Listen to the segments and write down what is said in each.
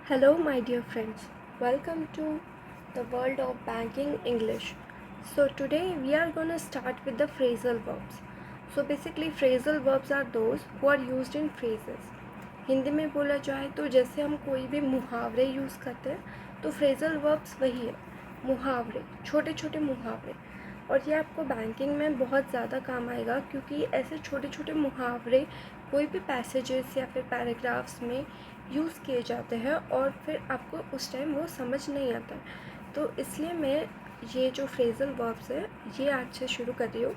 Hello, my dear friends. Welcome to the world of banking English. So, today we are going to start with the phrasal verbs. So, basically, phrasal verbs are those who are used in phrases. Hindi में बोला जाए तो जैसे हम कोई भी मुहावरे use करते हैं तो फ्रेजल वर्ब्स वही है, मुहावरे, छोटे छोटे मुहावरे। और ये आपको बैंकिंग में बहुत ज़्यादा काम आएगा क्योंकि ऐसे छोटे छोटे मुहावरे कोई भी पैसेजेस या फिर पैराग्राफ्स में यूज़ किए जाते हैं और फिर आपको उस टाइम वो समझ नहीं आता है। तो इसलिए मैं ये जो फ्रेजल वर्ब्स है ये आज से शुरू कर रही हूँ।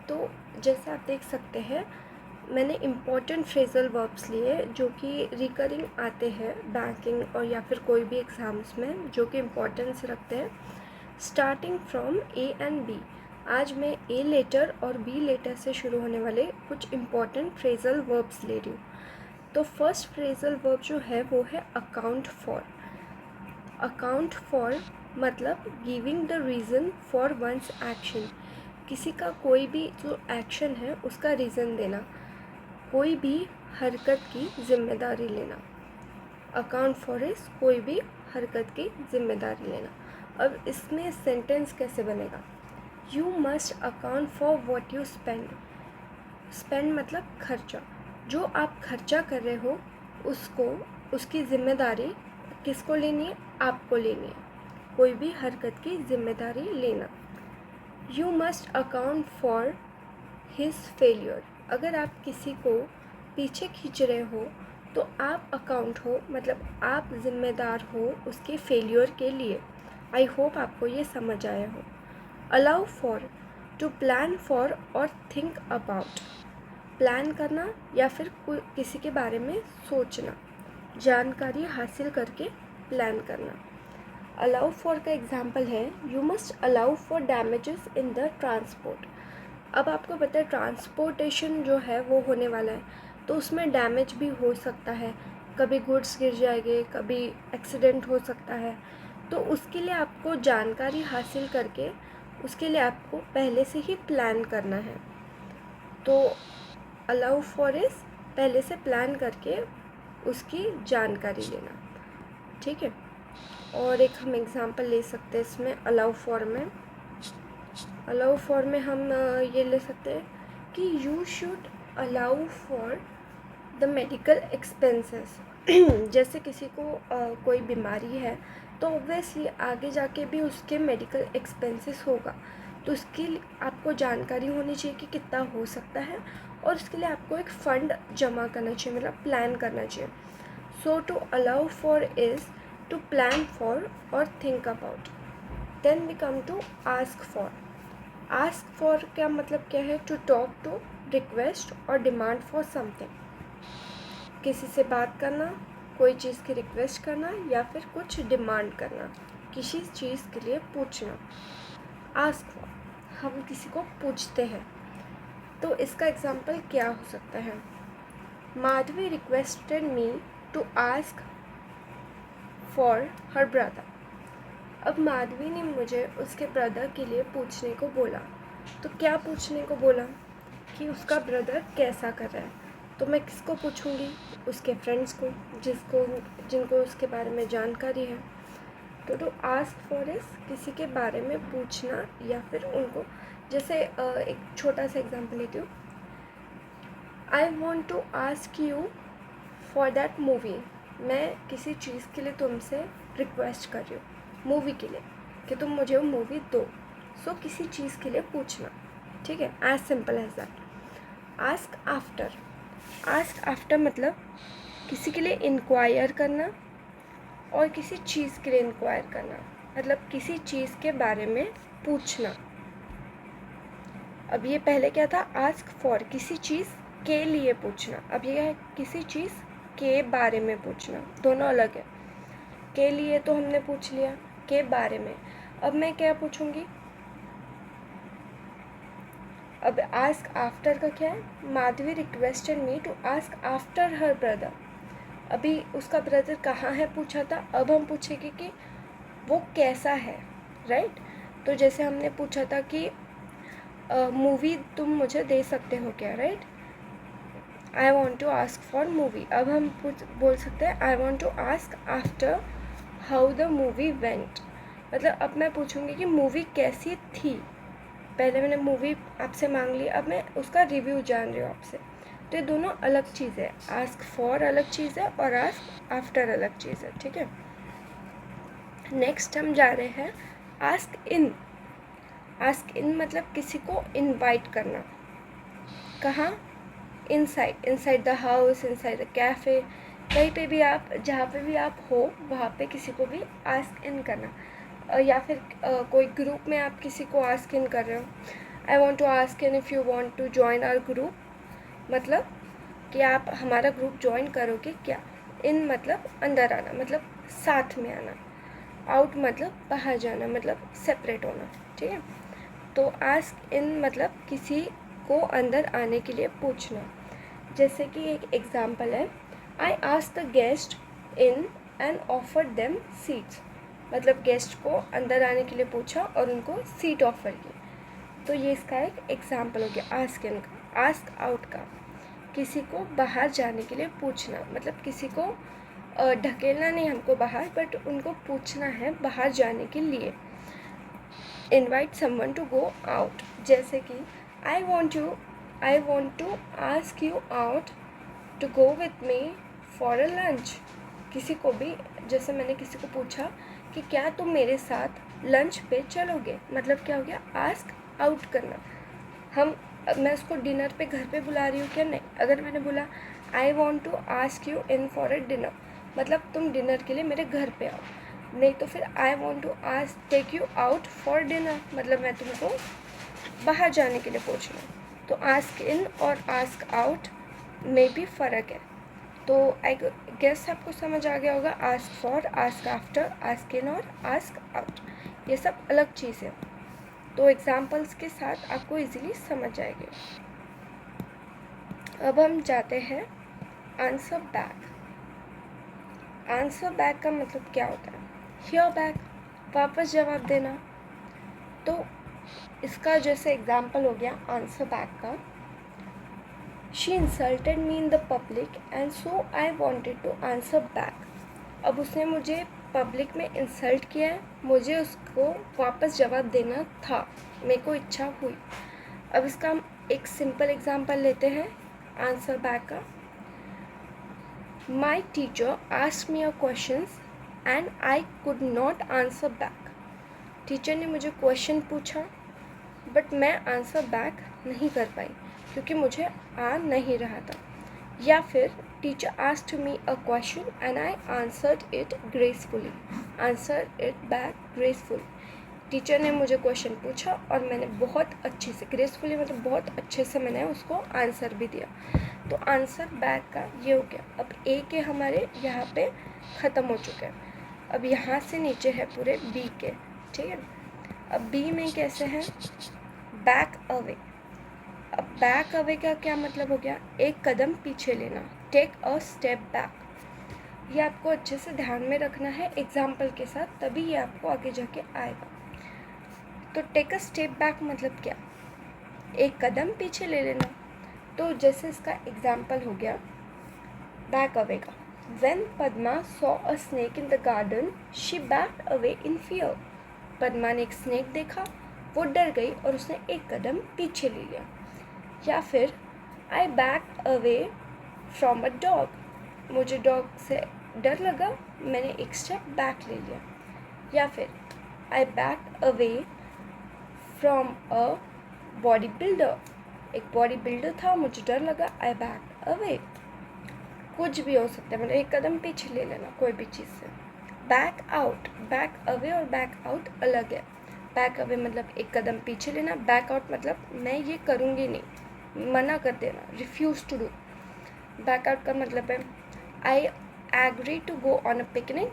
तो जैसे आप देख सकते हैं मैंने इम्पॉर्टेंट फ्रेजल वर्ब्स लिए जो कि रिकरिंग आते हैं बैंकिंग और या फिर कोई भी एग्ज़ाम्स में जो कि इम्पोर्टेंस रखते हैं starting from A and B. आज मैं ए लेटर और बी लेटर से शुरू होने वाले कुछ इम्पॉर्टेंट फ्रेजल वर्ब्स ले रही हूँ। तो फर्स्ट फ्रेजल वर्ब जो है वो है अकाउंट फॉर। अकाउंट फॉर मतलब giving the reason for one's action, किसी का कोई भी जो एक्शन है उसका रीज़न देना, कोई भी हरकत की जिम्मेदारी लेना। अकाउंट फॉर इज कोई भी हरकत की जिम्मेदारी लेना। अब इसमें सेंटेंस कैसे बनेगा? You must account for what you spend. Spend मतलब खर्चा, जो आप खर्चा कर रहे हो उसको, उसकी जिम्मेदारी किसको लेनी है? आपको लेनी है, कोई भी हरकत की जिम्मेदारी लेना। You must account for his failure. अगर आप किसी को पीछे खींच रहे हो तो आप अकाउंट हो, मतलब आप जिम्मेदार हो उसके फेलियर के लिए। आई होप आपको ये समझ आया हो। Allow for, to plan for और थिंक अबाउट। प्लान करना या फिर कोई किसी के बारे में सोचना, जानकारी हासिल करके प्लान करना। अलाउ फॉर का एग्जाम्पल है you must allow for damages in the transport. अब आपको पता है ट्रांसपोर्टेशन जो है वो होने वाला है तो उसमें डैमेज भी हो सकता है, कभी गुड्स गिर जाएंगे, कभी एक्सीडेंट हो सकता है। तो उसके लिए आपको जानकारी हासिल करके उसके लिए आपको पहले से ही प्लान करना है। तो अलाउ फॉर इज पहले से प्लान करके उसकी जानकारी लेना, ठीक है। और एक हम एग्ज़ाम्पल ले सकते हैं इसमें अलाउ फॉर में। अलाउ फॉर में हम ये ले सकते हैं कि you should allow for the medical expenses. जैसे किसी को कोई बीमारी है तो ऑब्वियसली आगे जाके भी उसके मेडिकल एक्सपेंसेस होगा, तो उसकी आपको जानकारी होनी चाहिए कि कितना हो सकता है और उसके लिए आपको एक फ़ंड जमा करना चाहिए, मतलब प्लान करना चाहिए। So to allow for is to plan for और think about. Then we come to ask for. Ask for का मतलब क्या है? टू टॉक टू, रिक्वेस्ट और डिमांड फॉर समथिंग। किसी से बात करना, कोई चीज़ की रिक्वेस्ट करना या फिर कुछ डिमांड करना, किसी चीज़ के लिए पूछना। आस्क फॉर, हम किसी को पूछते हैं। तो इसका एग्जाम्पल क्या हो सकता है? Madhavi requested me to ask for her brother. अब माधवी ने मुझे उसके ब्रदर के लिए पूछने को बोला। तो क्या पूछने को बोला? कि उसका ब्रदर कैसा कर रहा है। तो मैं किसको पूछूंगी? उसके फ्रेंड्स को, जिनको उसके बारे में जानकारी है। तो टू आस्क फॉर इज किसी के बारे में पूछना या फिर उनको, जैसे एक छोटा सा एग्जांपल लेती हूँ। I want to ask you for that movie. मैं किसी चीज़ के लिए तुमसे रिक्वेस्ट कर रही हूँ, मूवी के लिए, कि तुम मुझे वो मूवी दो। सो किसी चीज़ के लिए पूछना, ठीक है। As simple as that. Ask after. Ask after मतलब किसी के लिए इंक्वायर करना और किसी चीज़ के लिए इंक्वायर करना, मतलब किसी चीज़ के बारे में पूछना। अब ये पहले क्या था? आस्क फॉर, किसी चीज़ के लिए पूछना। अब ये है किसी चीज़ के बारे में पूछना, दोनों अलग है। के लिए तो हमने पूछ लिया, के बारे में अब मैं क्या पूछूंगी? अब आस्क आफ्टर का क्या है? Madhavi requested me to ask after her brother. अभी उसका ब्रदर कहाँ है पूछा था, अब हम पूछेंगे कि वो कैसा है, राइट। तो जैसे हमने पूछा था कि मूवी तुम मुझे दे सकते हो क्या, right. I want to ask for movie. अब हम बोल सकते हैं I want to ask after how the movie went. मतलब अब मैं पूछूंगी कि मूवी कैसी थी। पहले मैंने मूवी आपसे मांग ली, अब मैं उसका रिव्यू जान रही हूँ आपसे। तो ये दोनों अलग चीज़ है। आस्क फॉर अलग चीज़ है और आस्क आफ्टर अलग चीज़ है, ठीक है। नेक्स्ट हम जा रहे हैं आस्क इन। आस्क इन मतलब किसी को इनवाइट करना। कहाँ? Inside, inside the house, inside the cafe, कहीं पे भी आप, जहाँ पे भी आप हो वहाँ पे किसी को भी आस्क इन करना। या फिर कोई ग्रुप में आप किसी को आस्क इन कर रहे हो। I want to ask in if you want to join our group, मतलब कि आप हमारा ग्रुप ज्वाइन करोगे क्या। इन मतलब अंदर आना, मतलब साथ में आना। आउट मतलब बाहर जाना, मतलब सेपरेट होना, ठीक है। तो आस्क इन मतलब किसी को अंदर आने के लिए पूछना। जैसे कि एक एग्जांपल है, I ask the guest in and offer them seats. मतलब गेस्ट को अंदर आने के लिए पूछा और उनको सीट ऑफर की। तो ये इसका एक एग्जांपल हो गया आस्क इन का। आस्क आउट का किसी को बाहर जाने के लिए पूछना, मतलब किसी को ढकेलना नहीं हमको बाहर, बट उनको पूछना है बाहर जाने के लिए। Invite someone to go out, जैसे कि I want to ask you out to go with me for a lunch. किसी को भी, जैसे मैंने किसी को पूछा कि क्या तुम मेरे साथ लंच पे चलोगे, मतलब क्या हो गया, आस्क आउट करना। मैं उसको डिनर पे घर पे बुला रही हूँ क्या, नहीं। अगर मैंने बोला I want to ask you in for a dinner, मतलब तुम डिनर के लिए मेरे घर पे आओ। नहीं तो फिर I want to ask take you out for dinner, मतलब मैं तुमको बाहर जाने के लिए पूछ रहा हूँ। तो आस्क इन और आस्क आउट में भी फ़र्क है। तो आई गेस आपको समझ आ गया होगा। Ask for, ask after, ask in और आस्क आउट, ये सब अलग चीज़ है। तो एग्जाम्पल्स के साथ आपको इजीली समझ आएगी। अब हम जाते हैं आंसर बैक। आंसर बैक का मतलब क्या होता है? हियर बैक, वापस जवाब देना। तो इसका जैसे एग्जाम्पल हो गया आंसर बैक का, she insulted me in the public and so I wanted to answer back. अब उसने मुझे पब्लिक में इंसल्ट किया है, मुझे उसको वापस जवाब देना था, मेरे को इच्छा हुई। अब इसका हम एक सिंपल एग्जांपल लेते हैं आंसर बैक का। My teacher asked me a questions and I could not answer back. Teacher ने मुझे क्वेश्चन पूछा बट मैं आंसर बैक नहीं कर पाई क्योंकि मुझे आ नहीं रहा था। या फिर teacher asked me a question and I answered it gracefully, answered it back graceful. Teacher ने मुझे क्वेश्चन पूछा और मैंने बहुत अच्छे से, ग्रेसफुली मतलब बहुत अच्छे से मैंने उसको आंसर भी दिया। तो आंसर बैक का ये हो गया। अब ए के हमारे यहाँ पे ख़त्म हो चुके हैं। अब यहाँ से नीचे है पूरे बी के, ठीक है। अब बी में कैसे हैं? Back away. अब बैक अवे का क्या मतलब हो गया? एक कदम पीछे लेना, टेक अ स्टेप बैक। ये आपको अच्छे से ध्यान में रखना है एग्जाम्पल के साथ, तभी ये आपको आगे जाके आएगा। तो टेक अ स्टेप बैक मतलब क्या? एक कदम पीछे ले लेना। तो जैसे इसका एग्जाम्पल हो गया बैक अवे का, When Padma saw a snake in the garden, she backed away in fear. Padma ने एक स्नेक देखा, वो डर गई और उसने एक कदम पीछे ले लिया। या फिर I backed away from a dog. मुझे डॉग से डर लगा, मैंने एक स्टेप बैक ले लिया। या फिर I backed away from a body builder. एक बॉडी बिल्डर था, मुझे डर लगा, I backed away. कुछ भी हो सकता है, मतलब एक कदम पीछे ले लेना कोई भी चीज़ से। बैक आउट, बैक अवे और बैक आउट अलग है। बैक अवे मतलब एक कदम पीछे लेना, बैक आउट मतलब मैं ये करूँगी नहीं, मना कर देना, refuse to do. Back out का मतलब है I agree to go on a picnic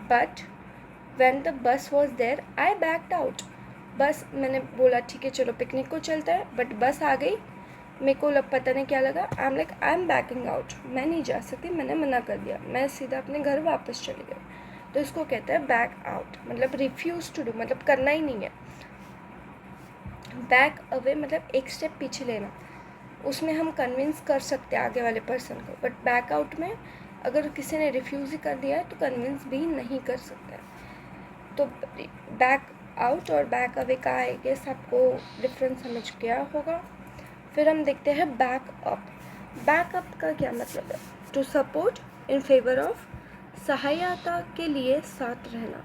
but when the bus was there I backed out. बस, मैंने बोला ठीक है चलो पिकनिक को चलता है, बट बस आ गई, मेरे को पता नहीं क्या लगा, आई एम बैकिंग आउट, मैं नहीं जा सकती, मैंने मना कर दिया, मैं सीधा अपने घर वापस चली गई। तो इसको कहते हैं बैक आउट, मतलब रिफ्यूज़ टू डू, मतलब करना ही नहीं है। बैक अवे मतलब एक स्टेप पीछे लेना। उसमें हम कन्विंस कर सकते हैं आगे वाले पर्सन को, बट बैक आउट में अगर किसी ने रिफ्यूज़ ही कर दिया है तो कन्विंस भी नहीं कर सकते। तो बैक आउट और बैक अवे का आई गेस आपको डिफरेंस समझ गया होगा। फिर हम देखते हैं बैक अप। बैक अप का क्या मतलब है? To support in favour of, सहायता के लिए साथ रहना,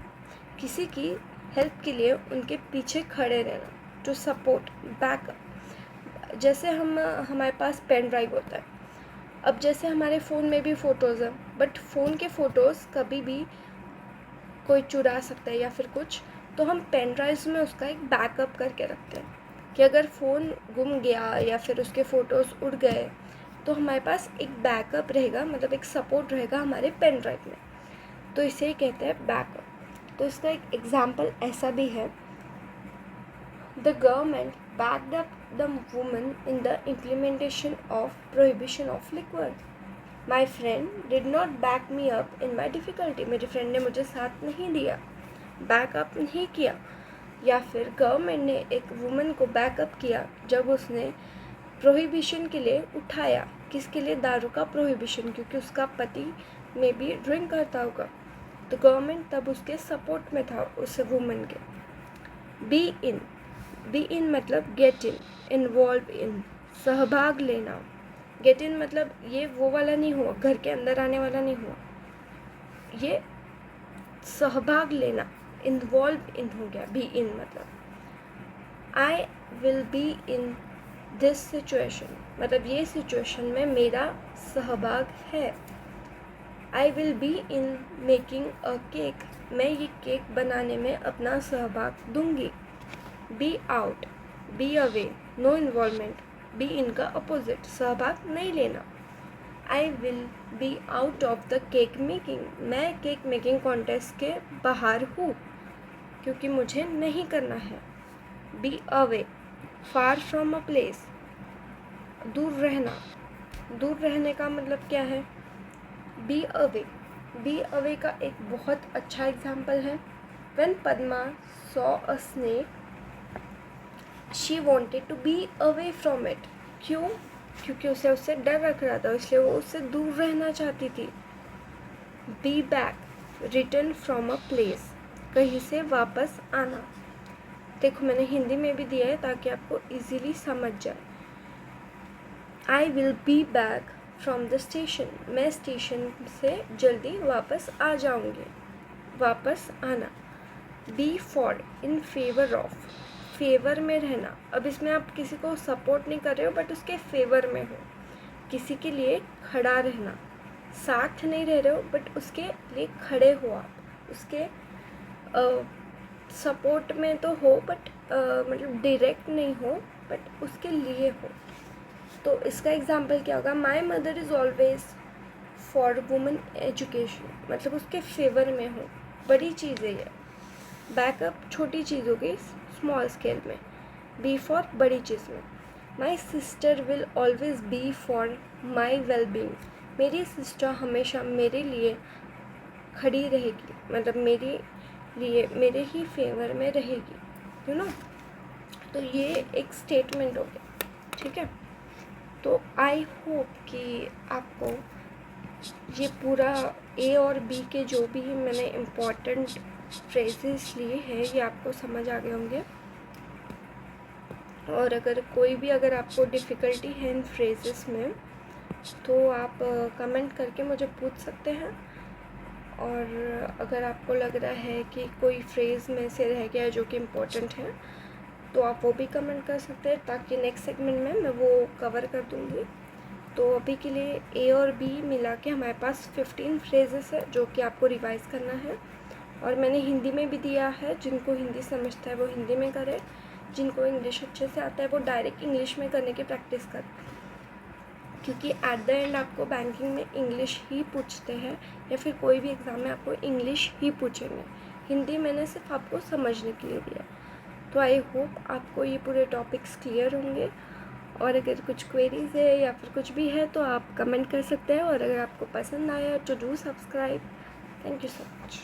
किसी की हेल्प के लिए उनके पीछे खड़े रहना। To support, backup. जैसे हमारे पास पेन ड्राइव होता है, अब जैसे हमारे फ़ोन में भी फ़ोटोज़ हैं, बट फ़ोन के फ़ोटोज़ कभी भी कोई चुरा सकता है या फिर कुछ, तो हम पेन ड्राइव में उसका एक बैकअप करके रखते हैं कि अगर फ़ोन गुम गया या फिर उसके फ़ोटोज़ उड़ गए तो हमारे पास एक बैकअप रहेगा, मतलब एक सपोर्ट रहेगा हमारे पेन ड्राइव में। तो इसे ही कहते हैं बैकअप। तो इसका एक एग्जाम्पल ऐसा भी है, the government backed up the woman in the implementation of prohibition of liquor. My friend did not back me up in my difficulty. मेरी फ्रेंड ने मुझे साथ नहीं दिया, बैकअप नहीं किया। या फिर गवर्नमेंट ने एक वुमन को बैकअप किया जब उसने प्रोहिबिशन के लिए उठाया। किसके लिए? दारू का प्रोहिबिशन, क्योंकि उसका पति में भी ड्रिंक करता होगा, तो गवर्नमेंट तब उसके सपोर्ट में था उस वुमन के। बी इन, बी इन मतलब गेट इन, इन्वॉल्व इन, सहभाग लेना। गेट इन मतलब ये वो वाला नहीं हुआ, घर के अंदर आने वाला नहीं हुआ, ये सहभाग लेना, इन्वॉल्व इन हो गया। बी इन मतलब I will be in this situation, मतलब ये सिचुएशन में मेरा सहभाग है। I will be in making a cake, मैं ये केक बनाने में अपना सहभाग दूंगी। Be out, be away, no involvement. Be in का अपोजिट, सहभाग नहीं लेना। I will be out of the cake making, मैं केक मेकिंग कॉन्टेस्ट के बाहर हूँ क्योंकि मुझे नहीं करना है। Be away, far from a place, दूर रहना। दूर रहने का मतलब क्या है? बी अवे, बी अवे का एक बहुत अच्छा एग्जाम्पल है, when Padma saw a snake she wanted to be away from it. क्यों? क्योंकि उसे उससे डर रख रहा था, इसलिए वो उससे दूर रहना चाहती थी। Be back, return from a place, कहीं से वापस आना। देखो मैंने हिंदी में भी दिया है ताकि आपको इजीली समझ जाए। I will be back from the station, मैं स्टेशन से जल्दी वापस आ जाऊंगी, वापस आना। Be for, in favour of, favour में रहना। अब इसमें आप किसी को सपोर्ट नहीं कर रहे हो बट उसके फेवर में हो, किसी के लिए खड़ा रहना। साथ नहीं रह रहे हो बट उसके लिए खड़े हो आप, उसके सपोर्ट में तो हो बट मतलब डायरेक्ट नहीं हो बट उसके लिए हो। तो इसका एग्जाम्पल क्या होगा? My mother is always for women education, मतलब उसके फेवर में हो, बड़ी चीज़ है ये। बैकअप छोटी चीज़ हो गई स्मॉल स्केल में, बी फॉर बड़ी चीज़ में। My sister will always be for my wellbeing, मेरी सिस्टर हमेशा मेरे लिए खड़ी रहेगी, मतलब मेरे लिए मेरे ही फेवर में रहेगी, यू नो। तो ये एक स्टेटमेंट हो गया, ठीक है। तो आई होप कि आपको ये पूरा ए और बी के जो भी मैंने इम्पोर्टेंट फ्रेजेस लिए हैं ये आपको समझ आ गए होंगे। और अगर आपको डिफ़िकल्टी है इन फ्रेजेस में तो आप कमेंट करके मुझे पूछ सकते हैं। और अगर आपको लग रहा है कि कोई फ्रेज़ में से रह गया जो कि इम्पोर्टेंट है तो आप वो भी कमेंट कर सकते हैं ताकि नेक्स्ट सेगमेंट में मैं वो कवर कर दूँगी। तो अभी के लिए ए और बी मिला के हमारे पास 15 फ्रेजेस है जो कि आपको रिवाइज़ करना है। और मैंने हिंदी में भी दिया है, जिनको हिंदी समझता है वो हिंदी में करे, जिनको इंग्लिश अच्छे से आता है वो डायरेक्ट इंग्लिश में करने की प्रैक्टिस कर, क्योंकि एट द एंड आपको बैंकिंग में इंग्लिश ही पूछते हैं या फिर कोई भी एग्ज़ाम में आपको इंग्लिश ही पूछेंगे। हिंदी मैंने सिर्फ आपको समझने के लिए दिया। तो आई होप आपको ये पूरे टॉपिक्स क्लियर होंगे। और अगर कुछ क्वेरीज़ है या फिर कुछ भी है तो आप कमेंट कर सकते हैं। और अगर आपको पसंद आया तो do subscribe. Thank you so much.